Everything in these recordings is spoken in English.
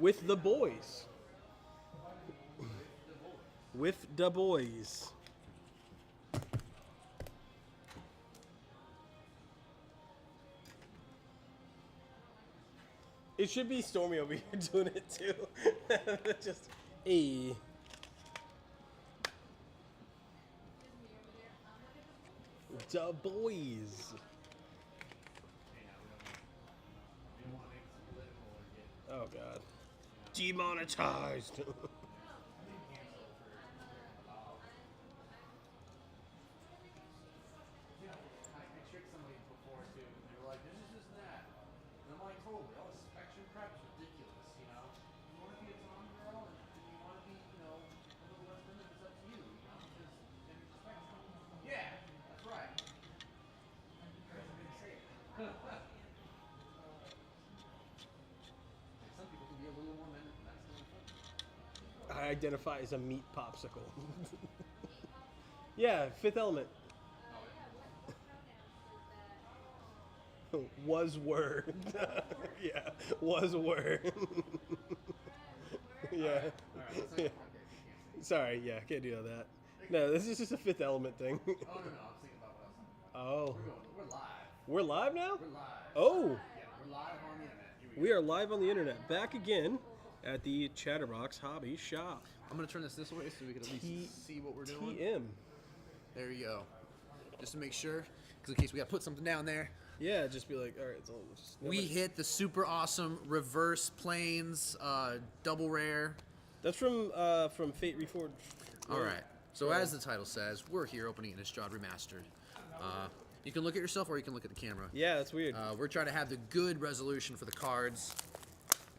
with the boys. With the boys. It should be Stormy over here doing it too. Just a. The boys. Oh god. Demonetized. I identify as a meat popsicle. Yeah, Fifth Element. Was were. Yeah, was were. Yeah. Yeah. Sorry, yeah, can't do that. No, this is just a Fifth Element thing. Oh, no, I'm thinking about what else. Oh. We're live. We're live now? We're live. Oh. Yeah, we're live on the internet. We are live on the internet. Back again at the Chadderbox Hobby Shop. I'm going to turn this way so we can at least see what we're doing. TM. There you go. Just to make sure, because in case we got to put something down there. Yeah, just be like, all right, so just we hit the super awesome reverse planes, double rare. That's from Fate Reforged. All right. So as the title says, we're here opening Innistrad Remastered. You can look at yourself or you can look at the camera. Yeah, that's weird. We're trying to have the good resolution for the cards.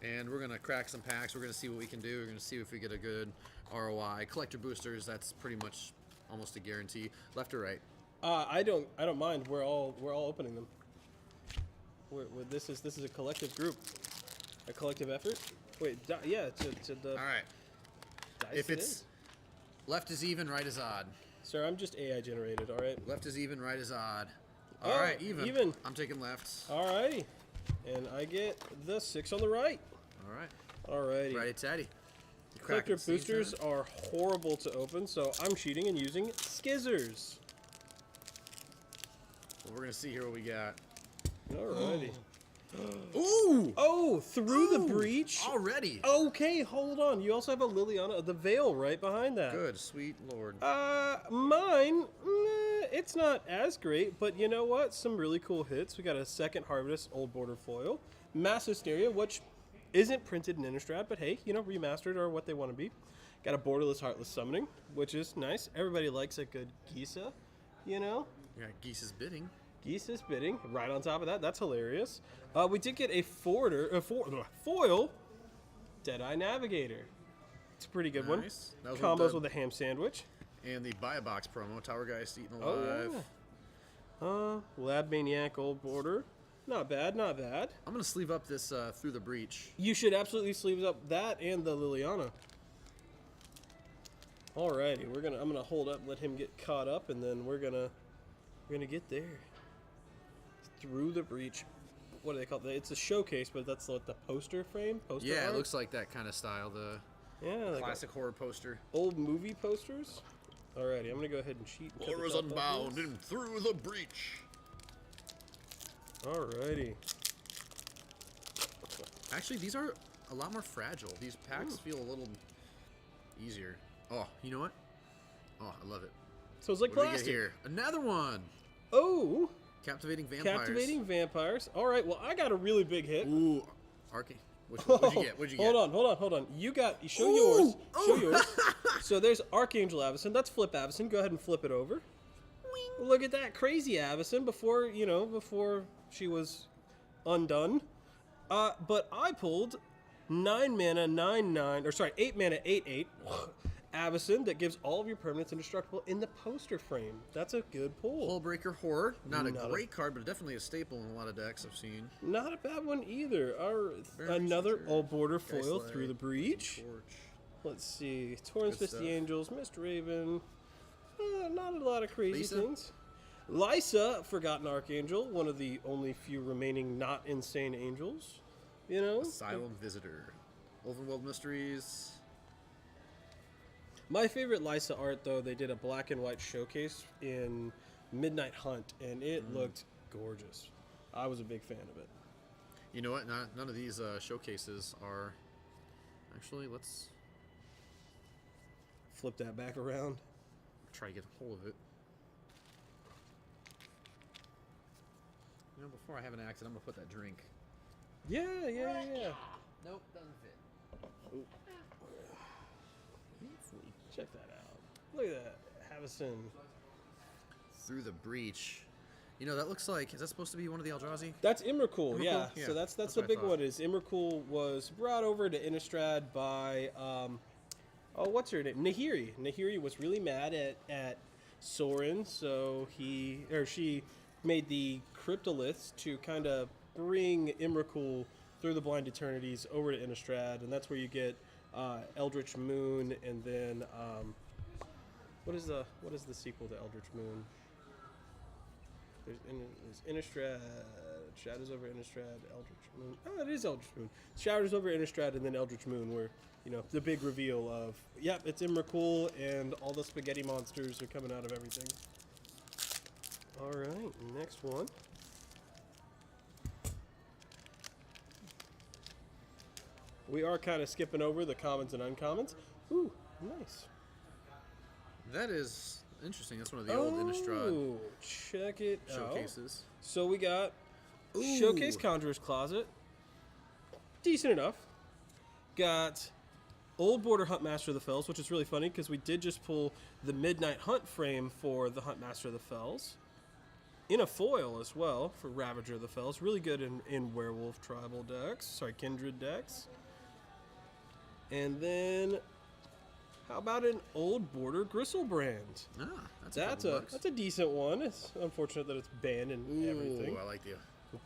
And we're going to crack some packs. We're going to see what we can do. We're going to see if we get a good ROI. Collector boosters, that's pretty much almost a guarantee. Left or right? I don't mind. We're all opening them. This is a collective group, a collective effort. Wait, yeah, to the. All right. If it's left is even, right is odd. Sir, I'm just AI generated. All right. Left is even, right is odd. All right, even. Even. I'm taking left. All righty, and I get the 6 on the right. All right. All righty. Righty, Teddy. Collector boosters are horrible to open, so I'm cheating and using skizzers. Well, we're gonna see here what we got. Alrighty. Ooh! Oh, through the breach. Already. Okay, hold on. You also have a Liliana, the Veil right behind that. Good, sweet lord. Mine, it's not as great, but you know what? Some really cool hits. We got a second Harvest Old Border Foil, Mass Hysteria, which isn't printed in Innistrad, but hey, you know, remastered are what they want to be. Got a Borderless Heartless Summoning, which is nice. Everybody likes a good Gisa, you know? Yeah, Geese's bidding. Geese's bidding, right on top of that. That's hilarious. We did get a foil Deadeye Navigator. It's a pretty good one. That was Combos with a ham sandwich. And the Buy a Box promo, Tower Geist eating alive. Oh, yeah. Lab Maniac Old Border. Not bad, not bad. I'm going to sleeve up this Through the Breach. You should absolutely sleeve up that and the Liliana. Alrighty, I'm gonna hold up, let him get caught up, and then we're gonna get there. Through the Breach. What do they call it? It's a showcase, but that's like the poster frame. Poster art? It looks like that kind of style. The classic horror poster. Old movie posters. Alrighty, I'm gonna go ahead and cheat. Horrors Unbound and Through the Breach. Alrighty. Actually, these are a lot more fragile. These packs feel a little easier. Oh, you know what? Oh, I love it. So it's like what plastic. Do we get here? Another one. Oh. Captivating Vampires. Captivating Vampires. All right. Well, I got a really big hit. Ooh. Arcane. What'd you get? What'd you get? Hold on. You got. Show yours. Show yours. So there's Archangel Avacyn. That's Flip Avacyn. Go ahead and flip it over. Wing. Look at that crazy Avacyn before she was undone. But I pulled 9 mana 9/9 or sorry 8 mana 8/8 Avacyn that gives all of your permanents indestructible in the poster frame. That's a good pull. Hullbreaker Horror. Not a great card, but definitely a staple in a lot of decks I've seen. Not a bad one either. Another Old Border Foil Through the Breach. Let's see. Torrens Misty Angels, Mist Raven. Not a lot of crazy things. Lysa, Forgotten Archangel, one of the only few remaining not insane angels. You know? Asylum Visitor. Overworld Mysteries. My favorite Lysa art, though, they did a black and white showcase in Midnight Hunt, and it looked gorgeous. I was a big fan of it. You know what? None of these showcases are... Actually, let's Flip that back around. try to get a hold of it. You know, before I have an accident, I'm going to put that drink. Yeah. Nope, doesn't fit. Ooh. Check that out. Look at that. Havison. Through the Breach. You know, that looks like... Is that supposed to be one of the Eldrazi? That's Immercool, yeah. Yeah, So that's that's the what I big thought. one. Is Immercool was brought over to Innistrad by what's her name? Nahiri. Nahiri was really mad at Sorin, so she made the Cryptoliths to kind of bring Immercool through the Blind Eternities over to Innistrad, and that's where you get Eldritch Moon, and then what is the sequel to Eldritch Moon? There's Innistrad, Shadows over Innistrad, Eldritch Moon. Oh, it is Eldritch Moon. Shadows over Innistrad, and then Eldritch Moon, where, you know, the big reveal of, yep, it's Immercool, and all the spaghetti monsters are coming out of everything. All right, next one. We are kind of skipping over the commons and uncommons. Ooh, nice. That is interesting. That's one of the old Innistrad Oh, check it out. showcases. So we got Ooh. Showcase Conjurer's Closet. Decent enough. Got Old Border Hunt Master of the Fells, which is really funny because we did just pull the Midnight Hunt frame for the Hunt Master of the Fells. In a foil as well for Ravager of the Fells. Really good in Werewolf tribal decks. Sorry, Kindred decks. And then, how about an Old Border Gristlebrand? Ah, that's That's a decent one. It's unfortunate that it's banned and everything. I like the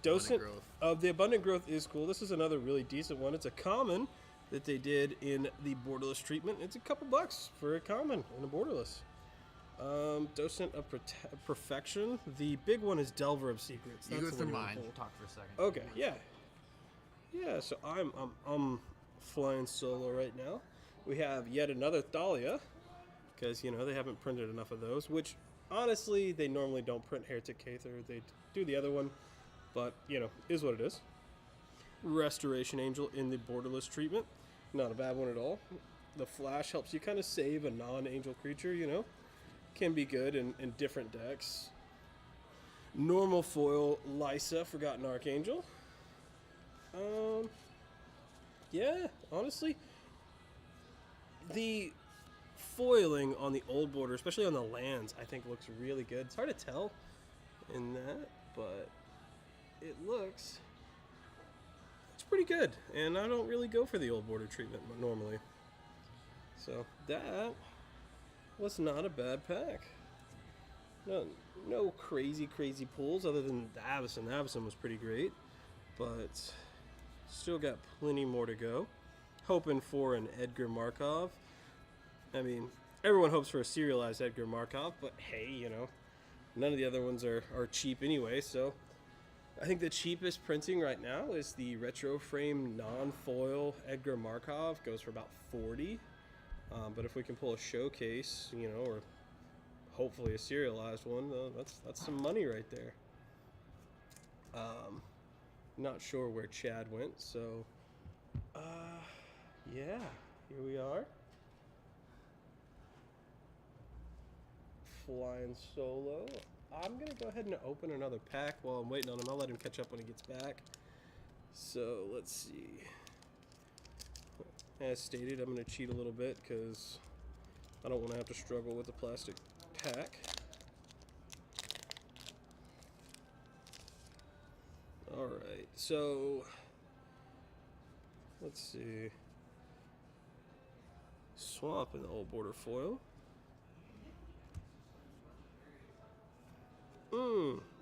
Docent Abundant Growth. of the Abundant Growth is cool. This is another really decent one. It's a common that they did in the Borderless treatment. It's a couple bucks for a common in a Borderless. Docent of Perfection. The big one is Delver of Secrets. You That's go the through one you mine. wanna pull. Talk for a second. Okay, yeah. So I'm flying solo right now. We have yet another Thalia, because, you know, they haven't printed enough of those, which, honestly, they normally don't print Heretic Caether. They do the other one, but, you know, is what it is. Restoration Angel in the Borderless treatment. Not a bad one at all. The Flash helps you kind of save a non-angel creature, you know. Can be good in different decks. Normal foil Lysa, Forgotten Archangel. Yeah, honestly, the foiling on the old border, especially on the lands, I think looks really good. It's hard to tell in that, but it's pretty good. And I don't really go for the old border treatment normally. So that was not a bad pack. No crazy pulls other than the Avacyn. The Avacyn was pretty great, but still got plenty more to go. Hoping for an Edgar Markov. I mean, everyone hopes for a serialized Edgar Markov, but hey, you know, none of the other ones are cheap anyway, so I think the cheapest printing right now is the retro frame non-foil Edgar Markov. Goes for about $40. But if we can pull a showcase, you know, or hopefully a serialized one, that's some money right there. Not sure where Chad went, so yeah, here we are. Flying solo. I'm gonna go ahead and open another pack while I'm waiting on him. I'll let him catch up when he gets back. So let's see. As stated, I'm gonna cheat a little bit because I don't want to have to struggle with the plastic pack. Alright, so let's see. Swamp in the old border foil.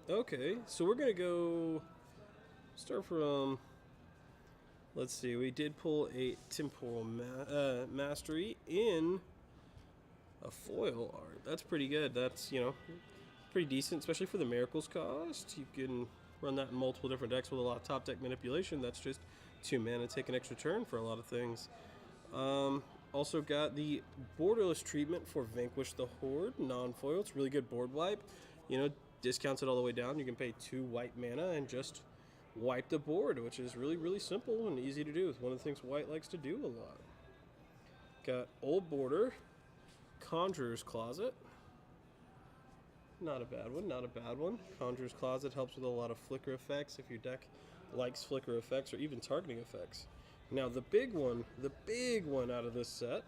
Okay, so we're gonna go start from, let's see, we did pull a Temporal Mastery in a foil art. That's pretty good. That's, you know, pretty decent, especially for the Miracles cost. You can run that in multiple different decks with a lot of top deck manipulation. That's just 2 mana, take an extra turn for a lot of things. Also got the borderless treatment for Vanquish the Horde, non-foil. It's really good board wipe. You know, discounts it all the way down. You can pay 2 white mana and just wipe the board, which is really, really simple and easy to do. It's one of the things white likes to do a lot. Got Old Border, Conjurer's Closet. Not a bad one, not a bad one. Conjurer's Closet helps with a lot of flicker effects if your deck likes flicker effects or even targeting effects. Now the big one out of this set,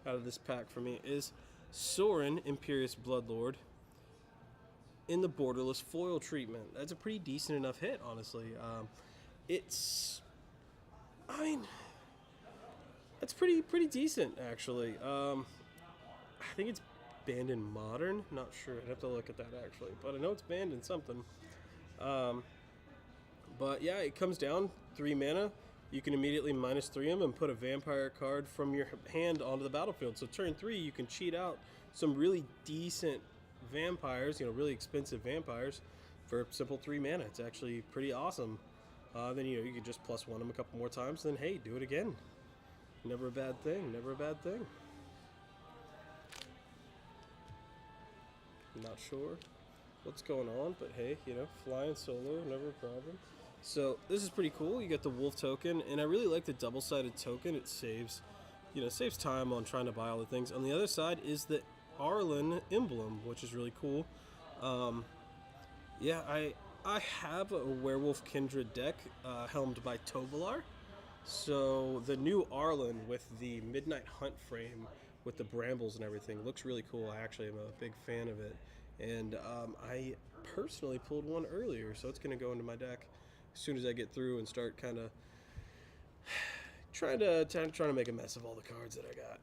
out of this pack for me, is Sorin, Imperious Bloodlord, in the borderless foil treatment. That's a pretty decent enough hit, honestly. It's pretty decent, actually. I think it's banned in Modern. Not sure. I'd have to look at that, actually. But I know it's banned in something. But yeah, it comes down 3 mana. You can immediately -3 them and put a vampire card from your hand onto the battlefield. So turn 3, you can cheat out some really decent vampires, you know, really expensive vampires for simple 3 mana. It's actually pretty awesome. Then, you know, you can just +1 them a couple more times, then hey, do it again. Never a bad thing, never a bad thing. Not sure what's going on, but hey, you know, flying solo, never a problem. So this is pretty cool. You get the wolf token, and I really like the double-sided token. It saves, you know, saves time on trying to buy all the things. On the other side is the Arlen emblem, which is really cool. Yeah, I have a Werewolf Kindred deck helmed by Tovolar. So the new Arlen with the Midnight Hunt frame with the brambles and everything looks really cool. I actually am a big fan of it, and I personally pulled one earlier, so it's going to go into my deck as soon as I get through and start kind of trying to make a mess of all the cards that I got.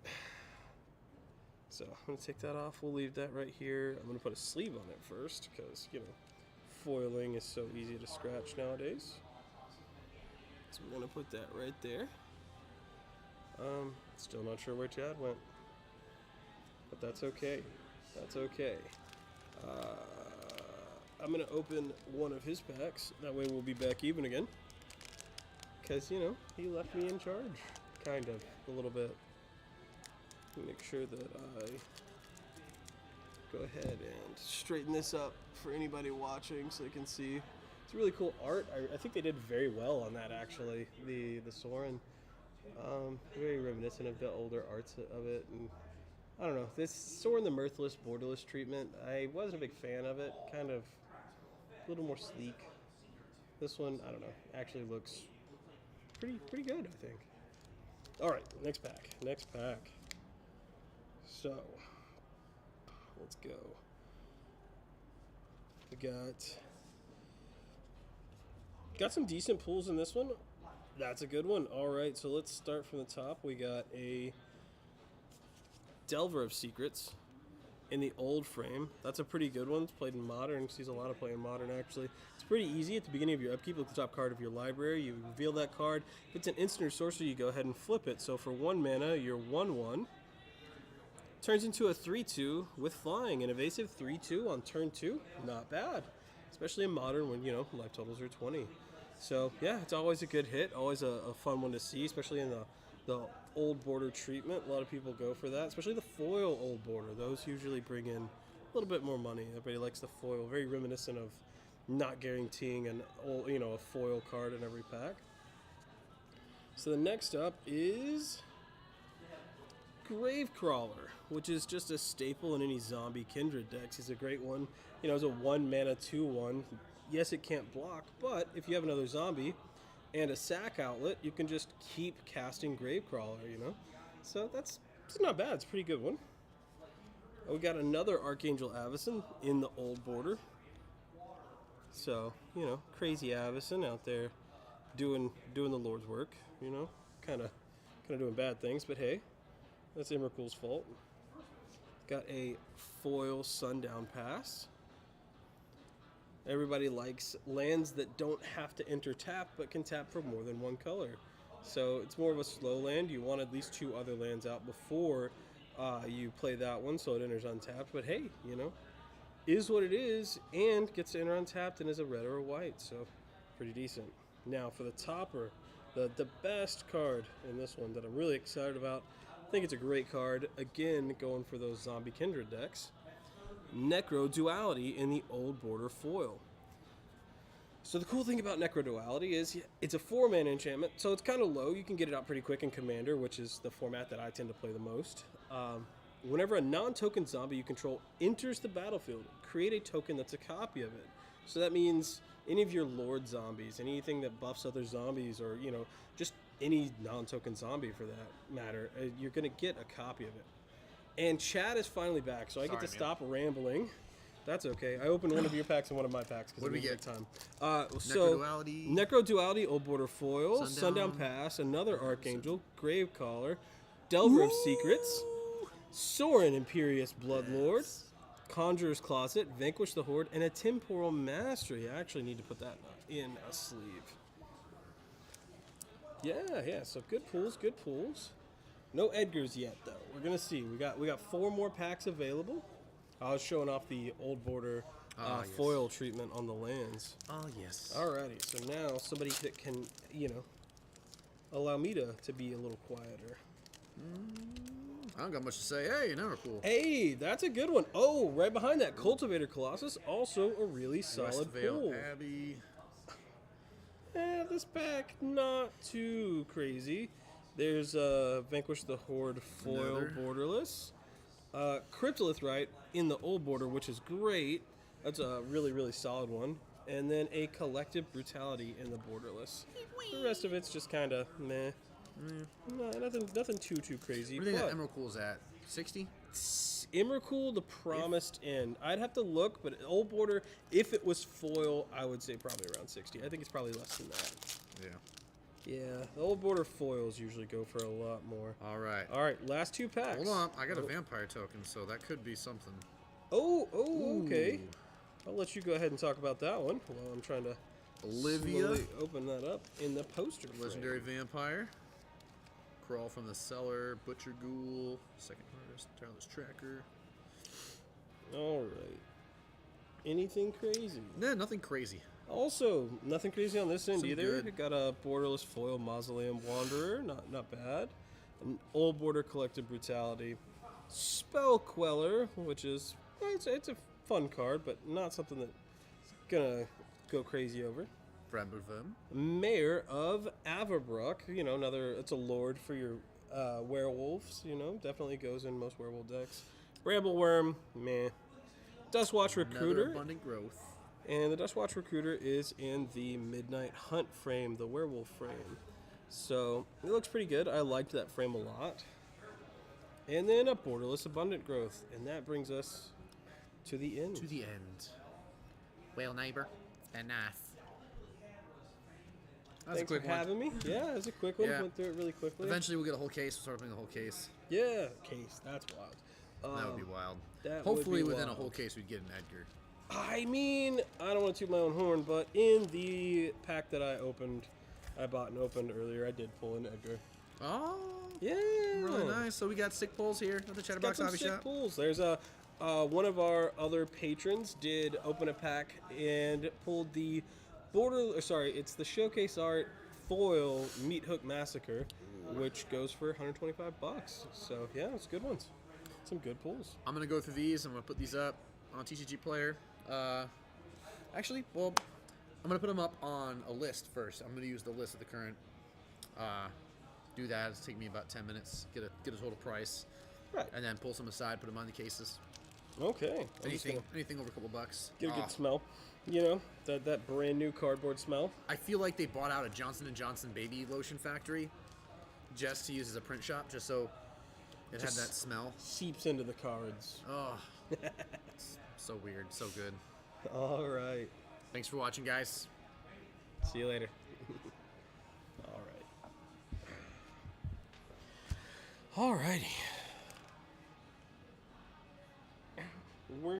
So I'm going to take that off. We'll leave that right here. I'm going to put a sleeve on it first because, you know, foiling is so easy to scratch nowadays. So we're going to put that right there. Still not sure where Chad went, but that's okay. That's okay. I'm going to open one of his packs. That way we'll be back even again. Because, you know, he left me in charge. Kind of, a little bit. Make sure that I go ahead and straighten this up for anybody watching so they can see. It's really cool art. I think they did very well on that, actually. The Sorin. Very reminiscent of the older arts of it. And I don't know, this Sorin the Mirthless borderless treatment, I wasn't a big fan of it. Kind of a little more sleek. This one, I don't know, actually looks pretty good, I think. Alright, next pack. Next pack. So, let's go. We got some decent pulls in this one. That's a good one. Alright, so let's start from the top. We got a Delver of Secrets in the old frame. That's a pretty good one. It's played in Modern. Sees a lot of play in Modern, actually. It's pretty easy. At the beginning of your upkeep, look at the top card of your library. You reveal that card. If it's an instant or sorcery, you go ahead and flip it. So for 1 mana, you're 1/1. Turns into a 3/2 with flying. An evasive 3/2 on turn 2. Not bad. Especially in Modern when, you know, life totals are 20. So, yeah, it's always a good hit. Always a fun one to see, especially in the old border treatment. A lot of people go for that, especially the foil old border. Those usually bring in a little bit more money. Everybody likes the foil. Very reminiscent of not guaranteeing an old, you know, a foil card in every pack. So the next up is Gravecrawler, which is just a staple in any zombie Kindred decks. He's a great one. You know, it's a 1 mana 2/1. Yes, it can't block, but if you have another zombie and a sack outlet, you can just keep casting Gravecrawler, you know? So it's not bad. It's a pretty good one. We got another Archangel Avacyn in the old border. So, you know, crazy Avacyn out there doing the Lord's work, you know? Kind of doing bad things, but hey, that's Emrakul's fault. Got a foil Sundown Pass. Everybody likes lands that don't have to enter tap, but can tap for more than 1 color. So it's more of a slow land. You want at least 2 other lands out before you play that one, so it enters untapped. But hey, you know, is what it is, and gets to enter untapped and is a red or a white, so pretty decent. Now for the topper, The best card in this one that I'm really excited about. I think it's a great card. Again, going for those Zombie Kindred decks. Necro Duality in the Old Border foil. So the cool thing about Necro Duality is it's a 4-mana enchantment, so it's kind of low. You can get it out pretty quick in Commander, which is the format that I tend to play the most. Whenever a non-token zombie you control enters the battlefield, create a token that's a copy of it. So that means any of your Lord zombies, anything that buffs other zombies, or just any non-token zombie for that matter, you're going to get a copy of it. And Chad is finally back, so I get to stop rambling. That's okay. I opened one of your packs and one of my packs because we get time. Necro Duality, Old Border foil, Sundown Pass, another Archangel, Gravecaller, Delver of Secrets, Sorin Imperious Bloodlord, Conjurer's Closet, Vanquish the Horde, and a Temporal Mastery. I actually need to put that in a sleeve. Yeah, so good pulls. No Edgars yet, though. We're gonna see. We got 4 more packs available. I was showing off the Old Border foil treatment on the lands. Oh, yes. Alrighty, so now somebody that can, allow me to be a little quieter. I don't got much to say. Hey, never cool. Hey, that's a good one. Oh, right behind that, Cultivator Colossus, also a really solid pull. Abbey. This pack, not too crazy. There's Vanquish the Horde foil borderless. Cryptolith Rite in the Old Border, which is great. That's a really, really solid one. And then a Collective Brutality in the borderless. The rest of it's just kind of meh. No, nothing too crazy. What do you think that Emrakul's at? 60? Emrakul, the Promised End. I'd have to look, but Old Border, if it was foil, I would say probably around 60. I think it's probably less than that. Yeah, the Old Border foils usually go for a lot more. All right, last 2 packs. Hold on, I got a vampire token, so that could be something. Okay. I'll let you go ahead and talk about that one while I'm trying to slowly open that up in the poster frame. Legendary Vampire. Crawl from the Cellar, Butcher Ghoul, Second Harvest, Tireless Tracker. Alright. Anything crazy? Nah, nothing crazy. Also, nothing crazy on this end either. Good. Got a borderless foil Mausoleum Wanderer, not bad. An Old Border Collective Brutality. Spell Queller, which is it's a fun card, but not something that's gonna go crazy over. Mayor of Averbrook, it's a lord for your werewolves, definitely goes in most werewolf decks. Brambleworm, meh. Dustwatch Recruiter. Another abundant growth. And the Dustwatch Recruiter is in the Midnight Hunt frame, the werewolf frame. So, it looks pretty good. I liked that frame a lot. And then a borderless abundant growth. And that brings us to the end. Well, neighbor, enough. Thanks for having me. Yeah, it was a quick one. Yeah. Went through it really quickly. Eventually we'll get a whole case. We'll start opening the whole case. Yeah, case. That's wild. That would be wild. Hopefully within wild. a whole case we'd get an Edgar. I mean, I don't want to toot my own horn, but in the pack that I bought and opened earlier, I did pull an Edgar. Oh, yeah, really nice. So we got sick pulls here at the Chadderbox Hobby Shop. Pulls. There's one of our other patrons did open a pack and pulled the it's the Showcase Art foil Meat Hook Massacre, which goes for $125. So yeah, it's good ones. Some good pulls. I'm gonna go through these. I'm gonna put these up on TCGPLAYER. Actually, well, I'm gonna put them up on a list first. I'm gonna use the list of the current. Do that. It's take me about 10 minutes. Get a total price. Right. And then pull some aside. Put them on the cases. Okay. Anything over a couple bucks. Get a good smell. That brand new cardboard smell. I feel like they bought out a Johnson & Johnson baby lotion factory just to use as a print shop, just so it had that smell. Seeps into the cards. Oh, it's so weird, so good. All right. Thanks for watching, guys. See you later. All right. All righty.